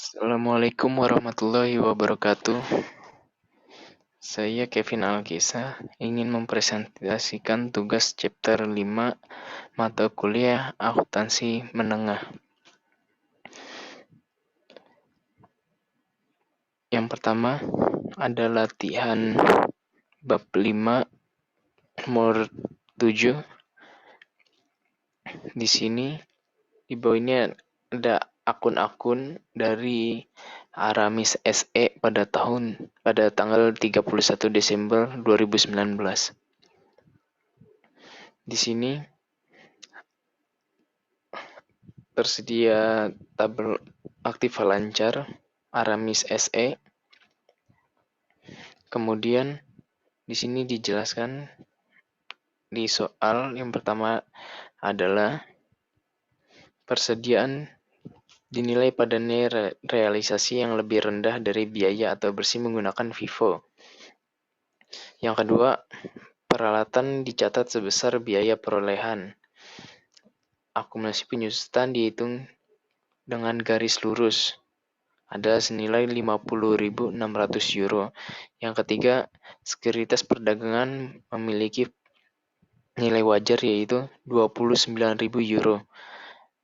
Assalamualaikum warahmatullahi wabarakatuh. Saya Kevin Alkisa ingin mempresentasikan tugas chapter 5 mata kuliah akuntansi menengah. Yang pertama ada latihan bab 5 nomor 7. Di sini di bawah ini ada akun-akun dari Aramis SE pada tanggal 31 Desember 2019. Di sini tersedia tabel aktiva lancar Aramis SE. Kemudian di sini dijelaskan di soal yang pertama adalah persediaan dinilai pada nilai realisasi yang lebih rendah dari biaya atau bersih menggunakan FIFO. Yang kedua, peralatan dicatat sebesar biaya perolehan. Akumulasi penyusutan dihitung dengan garis lurus. Ada senilai 50.600 euro. Yang ketiga, sekuritas perdagangan memiliki nilai wajar yaitu 29.000 euro.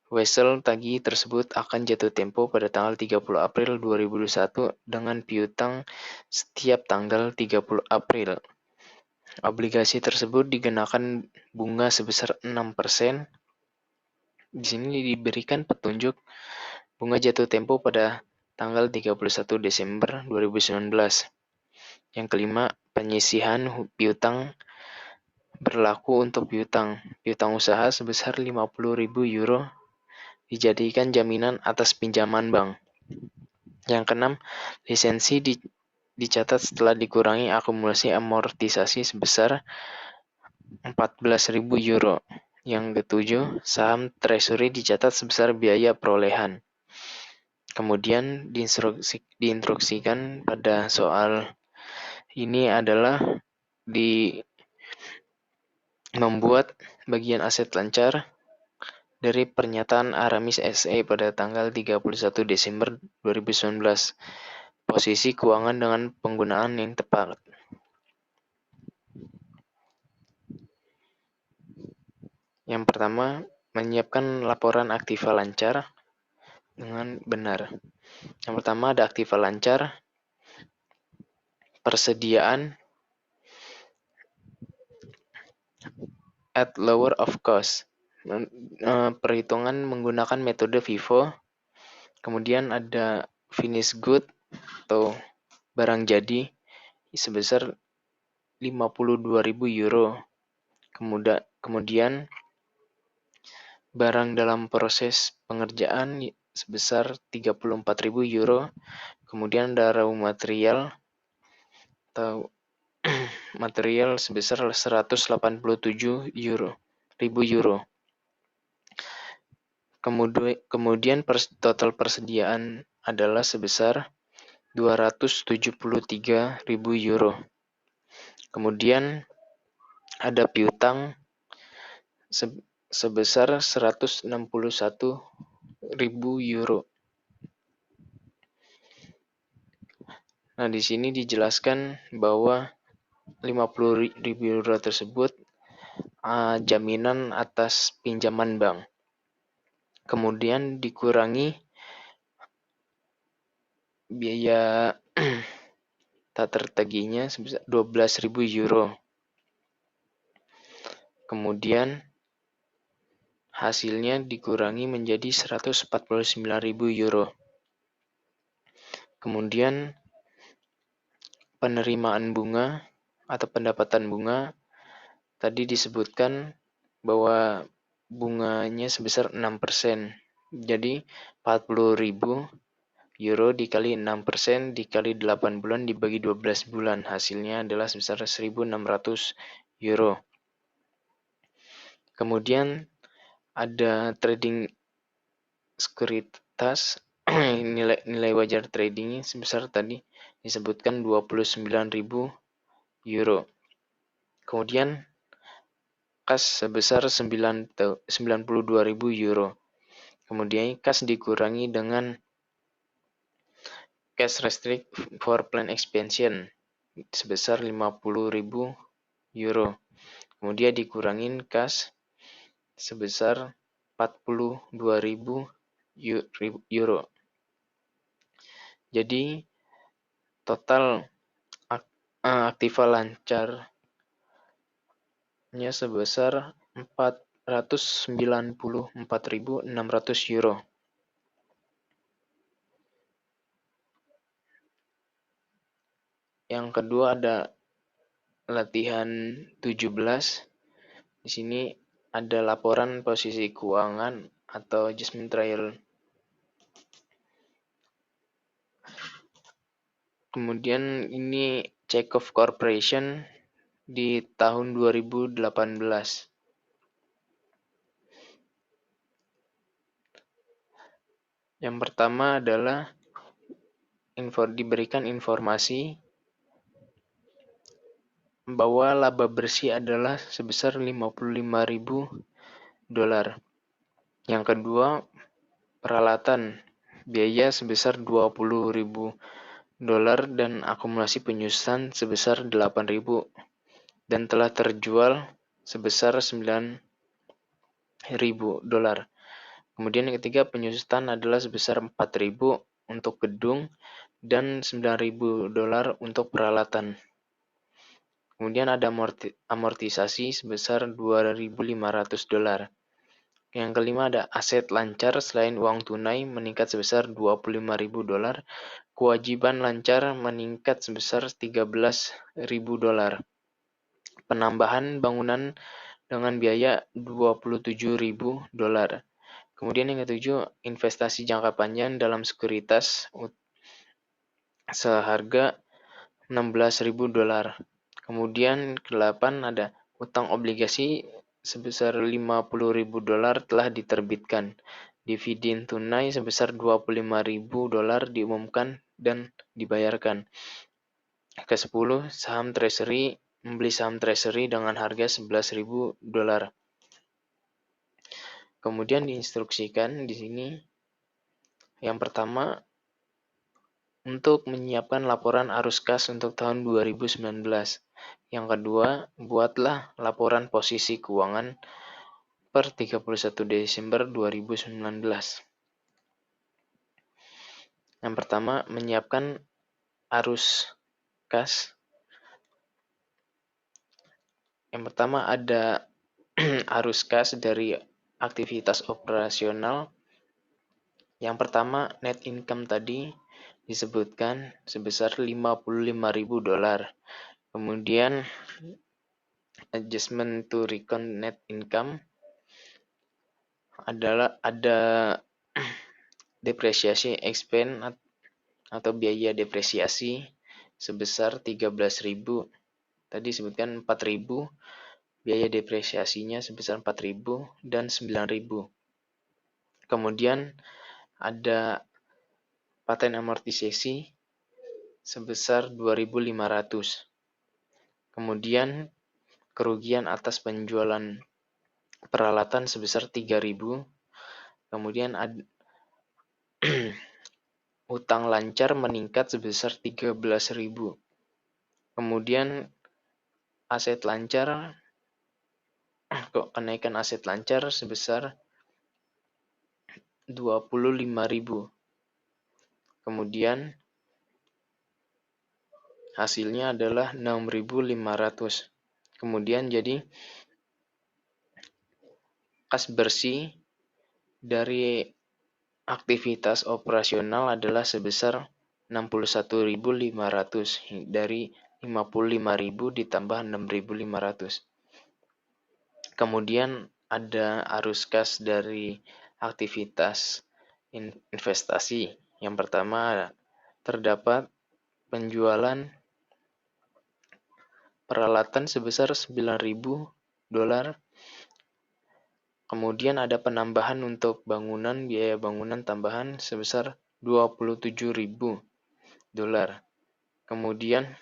Wesel tagih tersebut akan jatuh tempo pada tanggal 30 April 2021 dengan piutang setiap tanggal 30 April. Obligasi tersebut dikenakan bunga sebesar 6%. Di sini diberikan petunjuk bunga jatuh tempo pada tanggal 31 Desember 2019. Yang kelima, penyisihan piutang berlaku untuk piutang usaha sebesar 50.000 euro dijadikan jaminan atas pinjaman bank. Yang keenam, lisensi dicatat setelah dikurangi akumulasi amortisasi sebesar 14.000 euro. Yang ketujuh, saham treasury dicatat sebesar biaya perolehan. Kemudian diinstruksikan pada soal ini adalah membuat bagian aset lancar dari pernyataan Aramis SE pada tanggal 31 Desember 2019. Posisi keuangan dengan penggunaan yang tepat. Yang pertama, menyiapkan laporan aktiva lancar dengan benar. Yang pertama ada aktiva lancar, persediaan at lower of cost. Perhitungan menggunakan metode FIFO. Kemudian ada finished good atau barang jadi sebesar 52.000 euro. Kemudian barang dalam proses pengerjaan sebesar 34.000 euro. Kemudian ada raw material atau material sebesar 187.000 euro. Kemudian total persediaan adalah sebesar 273.000 euro. Kemudian ada piutang sebesar 161.000 euro. Nah, di sini dijelaskan bahwa 50.000 euro tersebut jaminan atas pinjaman bank. Kemudian dikurangi biaya tak tertagihnya sebesar 12.000 euro. Kemudian hasilnya dikurangi menjadi 149.000 euro. Kemudian penerimaan bunga atau pendapatan bunga tadi disebutkan bahwa bunganya sebesar 6%. Jadi 40.000 euro dikali 6% dikali 8 bulan dibagi 12 bulan. Hasilnya adalah sebesar 1.600 euro. Kemudian ada trading sekuritas. nilai wajar tradingnya sebesar tadi disebutkan 29.000 euro. Kemudian kas sebesar 92.000 euro. Kemudian kas dikurangi dengan cash restrict for plan expansion sebesar 50.000 euro. Kemudian dikurangin kas sebesar 42.000 euro. Jadi total aktiva lancarnya sebesar 494.600 euro. Yang kedua ada latihan 17. Di sini ada laporan posisi keuangan atau adjustment trial. Kemudian ini check of corporation di tahun 2018. Yang pertama adalah diberikan informasi bahwa laba bersih adalah sebesar 55.000 dolar. Yang kedua, peralatan biaya sebesar 20.000 dolar dan akumulasi penyusutan sebesar 8.000 dan telah terjual sebesar 9.000 dolar. Kemudian yang ketiga, penyusutan adalah sebesar 4.000 untuk gedung dan 9.000 dolar untuk peralatan. Kemudian ada amortisasi sebesar 2.500 dolar. Yang kelima ada aset lancar selain uang tunai meningkat sebesar 25.000 dolar. Kewajiban lancar meningkat sebesar 13.000 dolar. Penambahan bangunan dengan biaya 27.000 dolar. Kemudian yang ketujuh, investasi jangka panjang dalam sekuritas seharga 16.000 dolar. Kemudian ke-8 ada utang obligasi sebesar 50.000 dolar telah diterbitkan. Dividen tunai sebesar 25.000 dolar diumumkan dan dibayarkan. Ke-10, saham treasury, membeli saham treasury dengan harga 11.000 dolar. Kemudian diinstruksikan di sini yang pertama untuk menyiapkan laporan arus kas untuk tahun 2019. Yang kedua, buatlah laporan posisi keuangan per 31 Desember 2019. Yang pertama, menyiapkan arus kas. Yang pertama ada arus kas dari aktivitas operasional. Yang pertama, net income tadi disebutkan sebesar 55.000 dolar. Kemudian adjustment to recon net income adalah ada depresiasi expense atau biaya depresiasi sebesar 13.000. Tadi disebutkan 4.000, biaya depresiasinya sebesar 4.000 dan 9.000. Kemudian ada patent amortisasi sebesar 2.500. Kemudian kerugian atas penjualan peralatan sebesar 3.000. Kemudian utang lancar meningkat sebesar 13.000. Kemudian aset lancar, kenaikan aset lancar sebesar 25.000. Kemudian hasilnya adalah 6.500. Kemudian jadi kas bersih dari aktivitas operasional adalah sebesar 61.500 dari 55.000 ditambah 6.500. Kemudian ada arus kas dari aktivitas investasi. Yang pertama terdapat penjualan peralatan sebesar 9.000 dolar. Kemudian ada penambahan untuk bangunan, biaya bangunan tambahan sebesar 27.000 dolar. Kemudian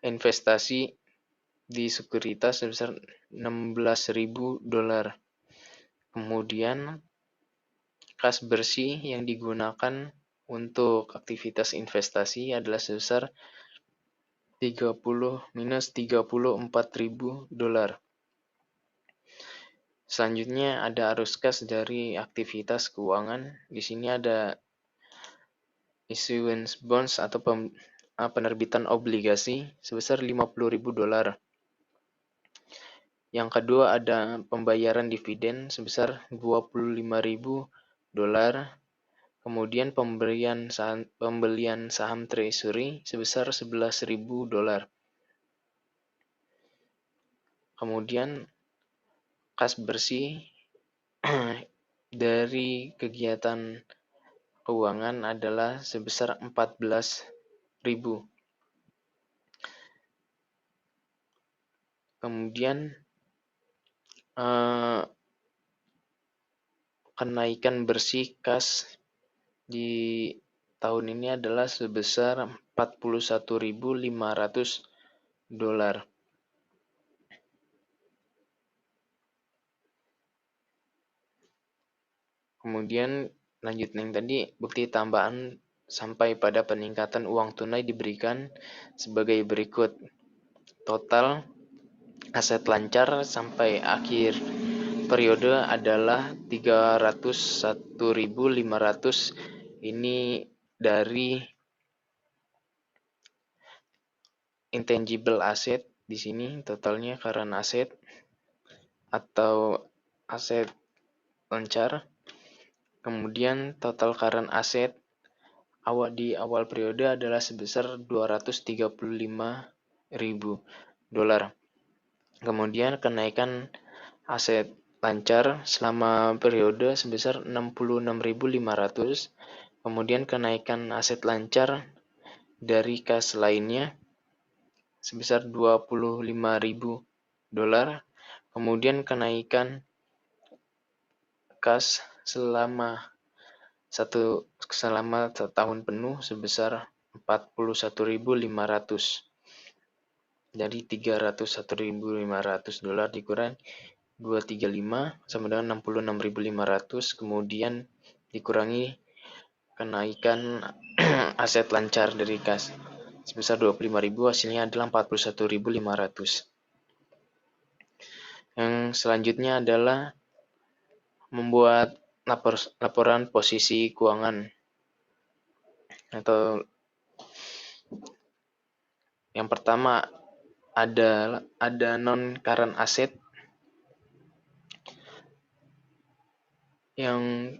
investasi di sekuritas sebesar 16.000 dolar. Kemudian kas bersih yang digunakan untuk aktivitas investasi adalah sebesar minus $34.000. Selanjutnya ada arus kas dari aktivitas keuangan. Di sini ada issuance bonds atau penerbitan obligasi sebesar $50.000. Yang kedua ada pembayaran dividen sebesar $25.000. Kemudian pembelian saham treasury sebesar $11.000. Kemudian kas bersih dari kegiatan keuangan adalah sebesar $14.000. Kemudian kenaikan bersih kas di tahun ini adalah sebesar $41.500. Kemudian lanjut yang tadi, bukti tambahan sampai pada peningkatan uang tunai diberikan sebagai berikut. Total aset lancar sampai akhir periode adalah 301.500. Ini dari intangible asset. Di sini totalnya current asset atau aset lancar. Kemudian total current asset di awal periode adalah sebesar $235.000. Kemudian kenaikan aset lancar selama periode sebesar 66.500. Kemudian kenaikan aset lancar dari kas lainnya sebesar $25.000. Kemudian kenaikan kas selama setahun penuh sebesar 41.500. Jadi $301.500 dikurang 235 sama dengan 66.500, kemudian dikurangi kenaikan aset lancar dari kas sebesar 25.000, hasilnya adalah 41.500. Yang selanjutnya adalah membuat laporan posisi keuangan, atau yang pertama ada non current asset yang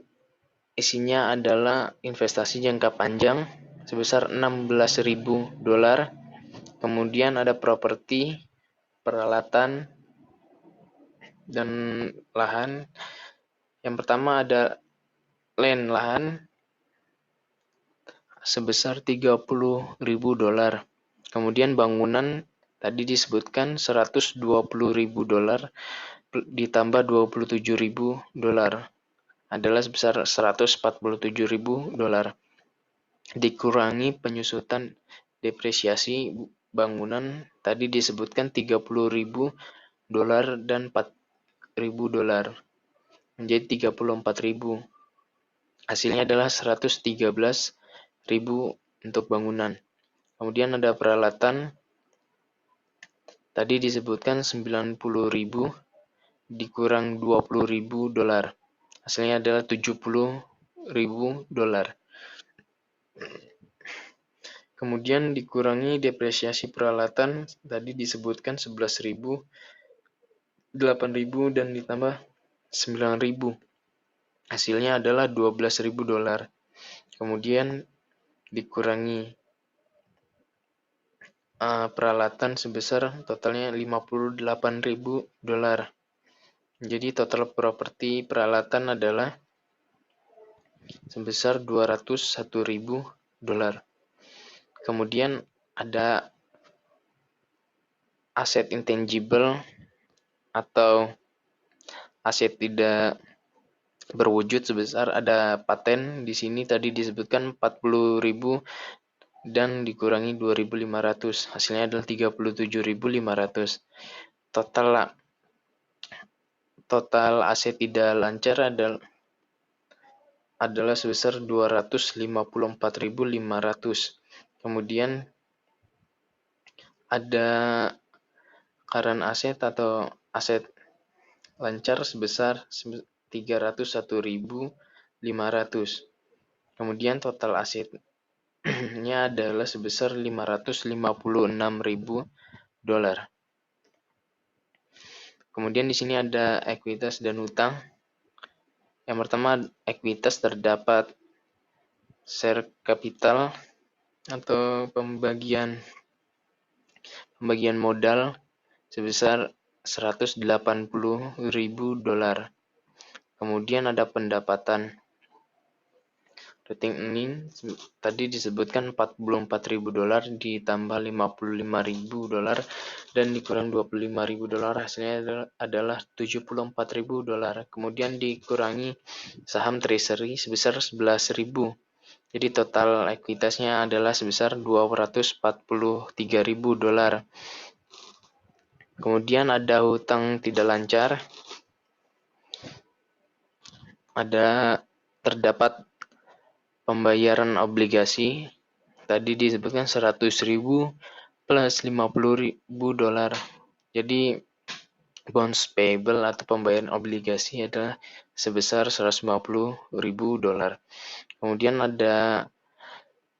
isinya adalah investasi jangka panjang sebesar $16.000. Kemudian ada properti, peralatan, dan lahan. Yang pertama ada lahan sebesar $30.000. Kemudian bangunan tadi disebutkan $120.000 ditambah $27.000 adalah sebesar $147.000. Dikurangi penyusutan depresiasi bangunan tadi disebutkan $30.000 dan $4.000 menjadi $34.000. Hasilnya adalah $113.000 untuk bangunan. Kemudian ada peralatan tadi disebutkan $90.000 dikurang $20.000. Hasilnya adalah $70.000. Kemudian dikurangi depresiasi peralatan tadi disebutkan $11.000, $8.000 dan ditambah $9.000. Hasilnya adalah $12.000. Kemudian dikurangi peralatan sebesar totalnya $58.000. Jadi total properti peralatan adalah sebesar $201.000. Kemudian ada aset intangible atau aset tidak berwujud sebesar ada paten. Di sini tadi disebutkan $40.000 dan dikurangi $2.500. Hasilnya adalah $37.500. Total aset tidak lancar adalah sebesar 254.500. Kemudian ada current asset atau aset lancar sebesar 301.500. Kemudian total asetnya adalah sebesar 556.000 dolar. Kemudian di sini ada ekuitas dan hutang. Yang pertama, ekuitas terdapat share capital atau pembagian modal sebesar 180.000 dolar. Kemudian ada pendapatan. Rating earning tadi disebutkan 44.000 dolar ditambah 55.000 dolar dan dikurang 25.000 dolar, hasilnya adalah 74.000 dolar. Kemudian dikurangi saham treasury sebesar 11.000. Jadi total ekuitasnya adalah sebesar 243.000 dolar. Kemudian ada hutang tidak lancar. Ada terdapat pembayaran obligasi. Tadi disebutkan 100.000 plus 50.000 dolar. Jadi bonds payable atau pembayaran obligasi adalah sebesar 150.000 dolar. Kemudian ada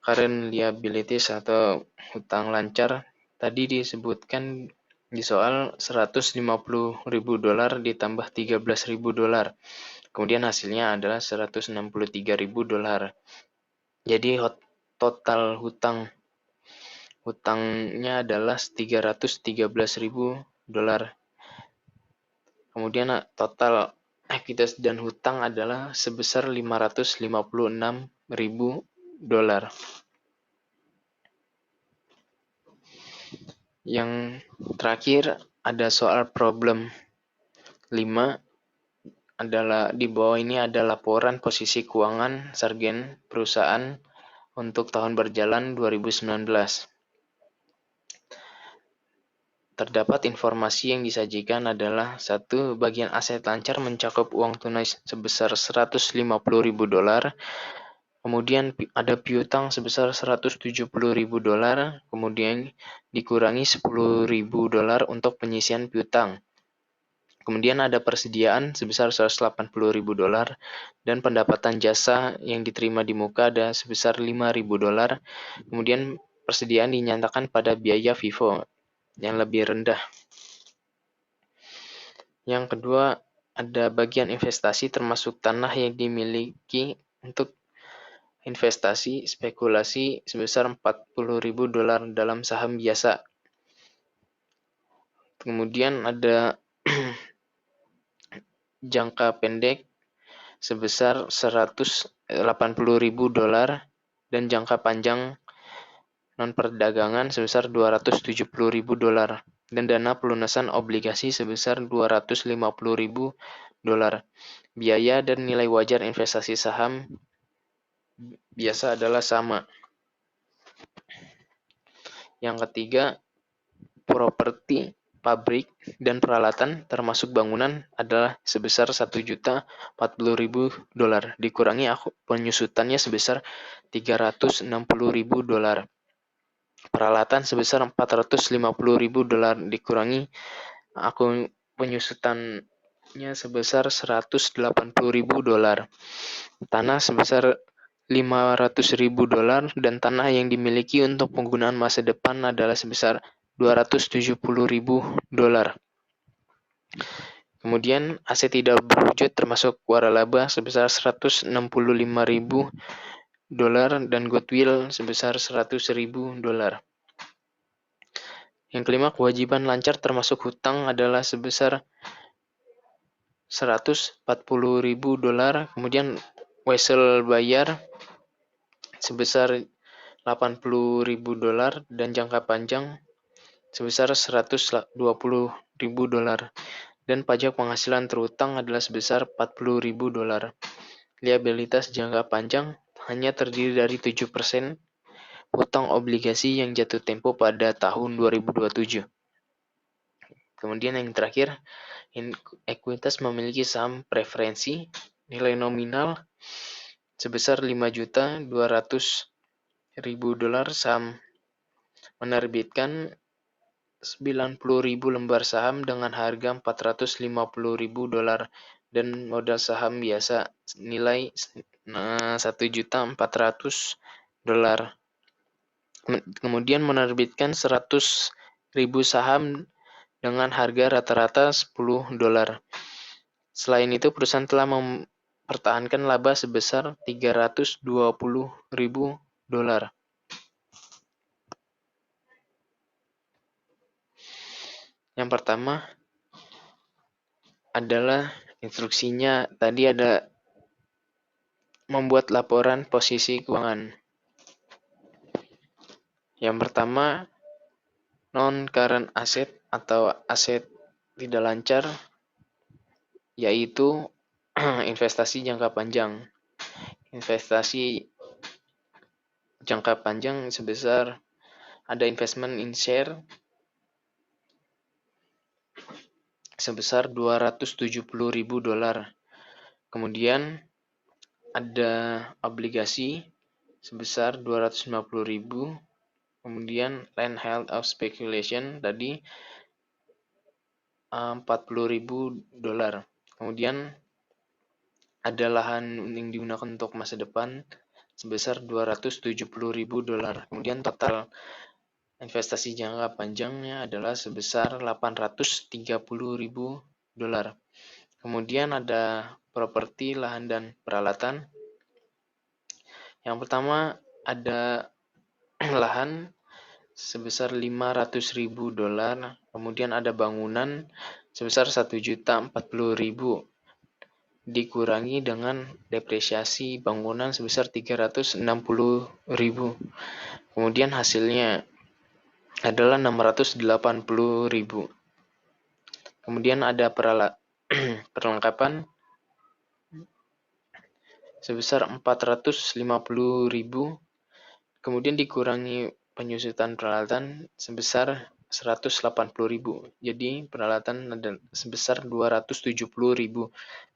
current liabilities atau hutang lancar. Tadi disebutkan di soal 150.000 dolar ditambah 13.000 dolar. Kemudian hasilnya adalah 163.000 dolar. Jadi total hutangnya adalah 313.000 dolar. Kemudian total ekuitas dan hutang adalah sebesar 556.000 dolar. Yang terakhir ada soal problem 5. Adalah di bawah ini ada laporan posisi keuangan Sargen perusahaan untuk tahun berjalan 2019. Terdapat informasi yang disajikan adalah 1. Bagian aset lancar mencakup uang tunai sebesar 150.000 dolar. Kemudian ada piutang sebesar 170.000 dolar. Kemudian dikurangi 10.000 dolar untuk penyisian piutang. Kemudian ada persediaan sebesar 180.000 dolar dan pendapatan jasa yang diterima di muka ada sebesar 5.000 dolar. Kemudian persediaan dinyatakan pada biaya FIFO yang lebih rendah. Yang kedua, ada bagian investasi termasuk tanah yang dimiliki untuk investasi spekulasi sebesar 40.000 dolar dalam saham biasa. Kemudian ada jangka pendek sebesar 180.000 dolar dan jangka panjang non-perdagangan sebesar 270.000 dolar dan dana pelunasan obligasi sebesar 250.000 dolar. Biaya dan nilai wajar investasi saham biasa adalah sama. Yang ketiga, properti pabrik dan peralatan termasuk bangunan adalah sebesar 1.040.000 dolar dikurangi penyusutannya sebesar 360.000 dolar. Peralatan sebesar 450.000 dolar dikurangi penyusutannya sebesar 180.000 dolar. Tanah sebesar 500.000 dolar dan tanah yang dimiliki untuk penggunaan masa depan adalah sebesar 270.000 dolar. Kemudian aset tidak berwujud termasuk waralaba sebesar 165.000 dolar dan goodwill sebesar 100.000 dolar. Yang kelima, kewajiban lancar termasuk hutang adalah sebesar 140.000 dolar. Kemudian wesel bayar sebesar 80.000 dolar dan jangka panjang sebesar 120.000 dolar. Dan pajak penghasilan terhutang adalah sebesar 40.000 dolar. Liabilitas jangka panjang hanya terdiri dari 7% hutang obligasi yang jatuh tempo pada tahun 2027. Kemudian yang terakhir, ekuitas memiliki saham preferensi, nilai nominal sebesar 5.200.000 dolar. Saham menerbitkan 90.000 lembar saham dengan harga 450.000 dolar dan modal saham biasa nilai 1.400.000 dolar. Kemudian menerbitkan 100.000 saham dengan harga rata-rata 10 dolar. Selain itu, perusahaan telah mempertahankan laba sebesar 320.000 dolar. Yang pertama adalah instruksinya. Tadi ada membuat laporan posisi keuangan. Yang pertama, non-current asset atau aset tidak lancar, yaitu investasi jangka panjang. Investasi jangka panjang sebesar ada investment in share sebesar 270.000 dolar. Kemudian ada obligasi sebesar 250.000. Kemudian land held of speculation tadi 40.000 dolar. Kemudian ada lahan yang digunakan untuk masa depan sebesar 270.000 dolar. Kemudian total investasi jangka panjangnya adalah sebesar 830.000 dolar. Kemudian ada properti, lahan, dan peralatan. Yang pertama ada lahan sebesar 500.000 dolar. Kemudian ada bangunan sebesar 1.040.000 dikurangi dengan depresiasi bangunan sebesar 360.000. Kemudian hasilnya adalah 680.000. Kemudian ada perlengkapan sebesar 450.000. Kemudian dikurangi penyusutan peralatan sebesar 180.000. Jadi peralatan ada sebesar 270.000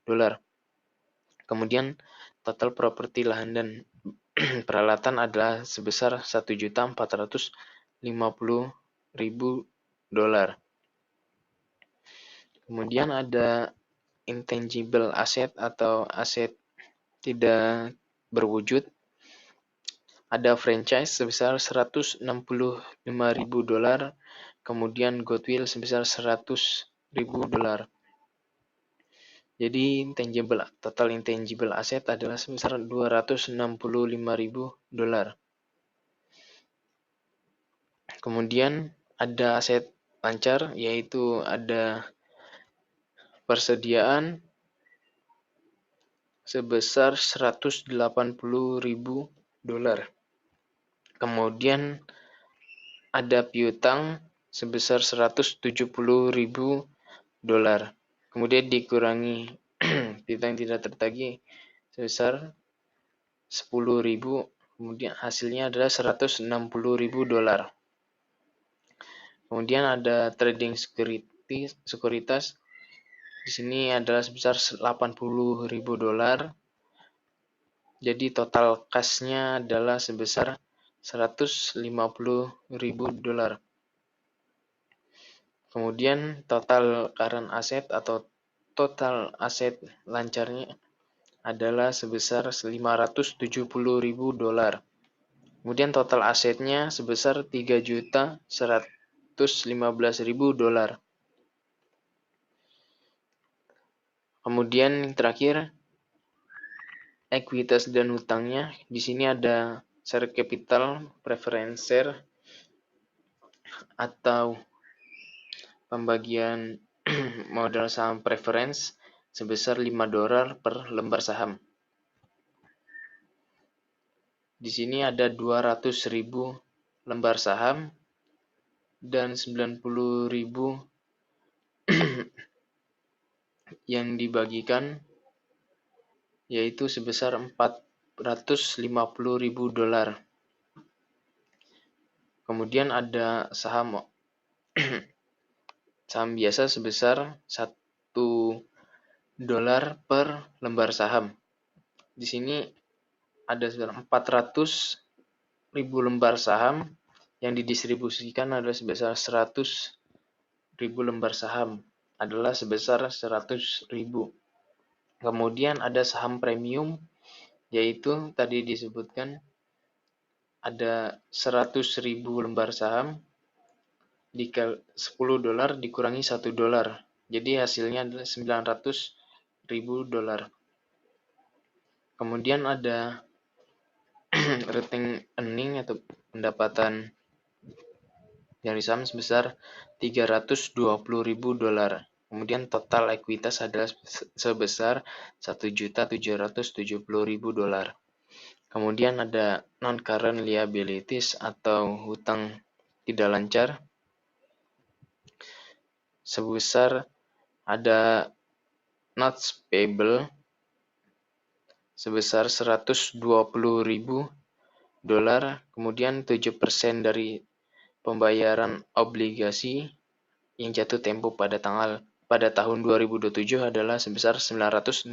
dolar. Kemudian total properti, lahan, dan peralatan adalah sebesar 1.450.000 dolar. Kemudian ada intangible asset atau aset tidak berwujud. Ada franchise sebesar 165.000 dolar. Kemudian goodwill sebesar 100.000 dolar. Jadi total intangible asset adalah sebesar 265.000 dolar. Kemudian ada aset lancar, yaitu ada persediaan sebesar 180.000 dolar. Kemudian ada piutang sebesar 170.000 dolar. Kemudian dikurangi piutang tidak tertagih sebesar 10.000. Kemudian hasilnya adalah 160.000 dolar. Kemudian ada trading sekuritas. Di sini adalah sebesar 80.000 dolar. Jadi total kas-nya adalah sebesar 150.000 dolar. Kemudian total current asset atau total aset lancarnya adalah sebesar 570.000 dolar. Kemudian total asetnya sebesar 3.115.000 dolar. Kemudian terakhir, ekuitas dan hutangnya. Di sini ada share capital, preference share, atau pembagian modal saham preference sebesar 5 dolar per lembar saham. Di sini ada 200.000 lembar saham dan 90.000 yang dibagikan, yaitu sebesar 450.000 dolar. Kemudian ada saham biasa sebesar 1 dolar per lembar saham. Di sini ada 400.000 lembar saham yang didistribusikan adalah sebesar 100.000 lembar saham adalah sebesar 100.000. Kemudian ada saham premium, yaitu tadi disebutkan ada 100.000 lembar saham, $10 dikurangi $1. Jadi hasilnya adalah $900.000. Kemudian ada retained earning atau pendapatan dari saham sebesar $320.000. Kemudian total ekuitas adalah sebesar $1.770.000. Kemudian ada non-current liabilities atau hutang tidak lancar sebesar ada notes payable sebesar $120.000, kemudian 7% dari pembayaran obligasi yang jatuh tempo pada tahun 2027 adalah sebesar $960.000.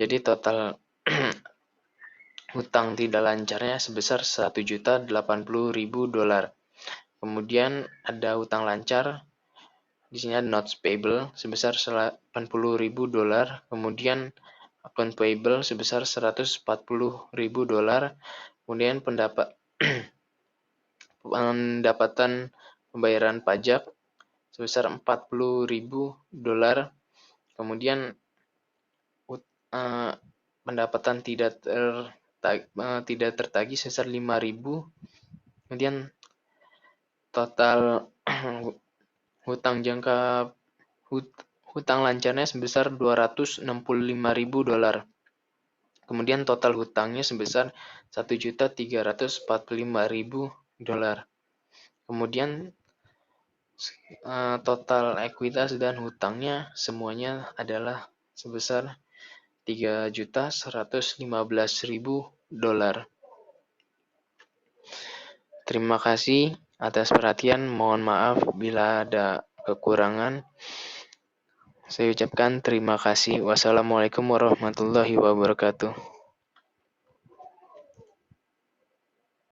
Jadi total hutang tidak lancarnya sebesar $1.080.000. Kemudian ada hutang lancar. Di sini ada notes payable sebesar $80.000, kemudian account payable sebesar $140.000, kemudian pendapatan pembayaran pajak sebesar $40.000, kemudian pendapatan tidak tertagih sebesar $5.000, kemudian total hutang lancarnya sebesar $265.000. Kemudian total hutangnya sebesar $1.345.000. Kemudian total ekuitas dan hutangnya semuanya adalah sebesar $3.115.000. Terima kasih atas perhatian. Mohon maaf bila ada kekurangan. Saya ucapkan terima kasih. Wassalamualaikum warahmatullahi wabarakatuh.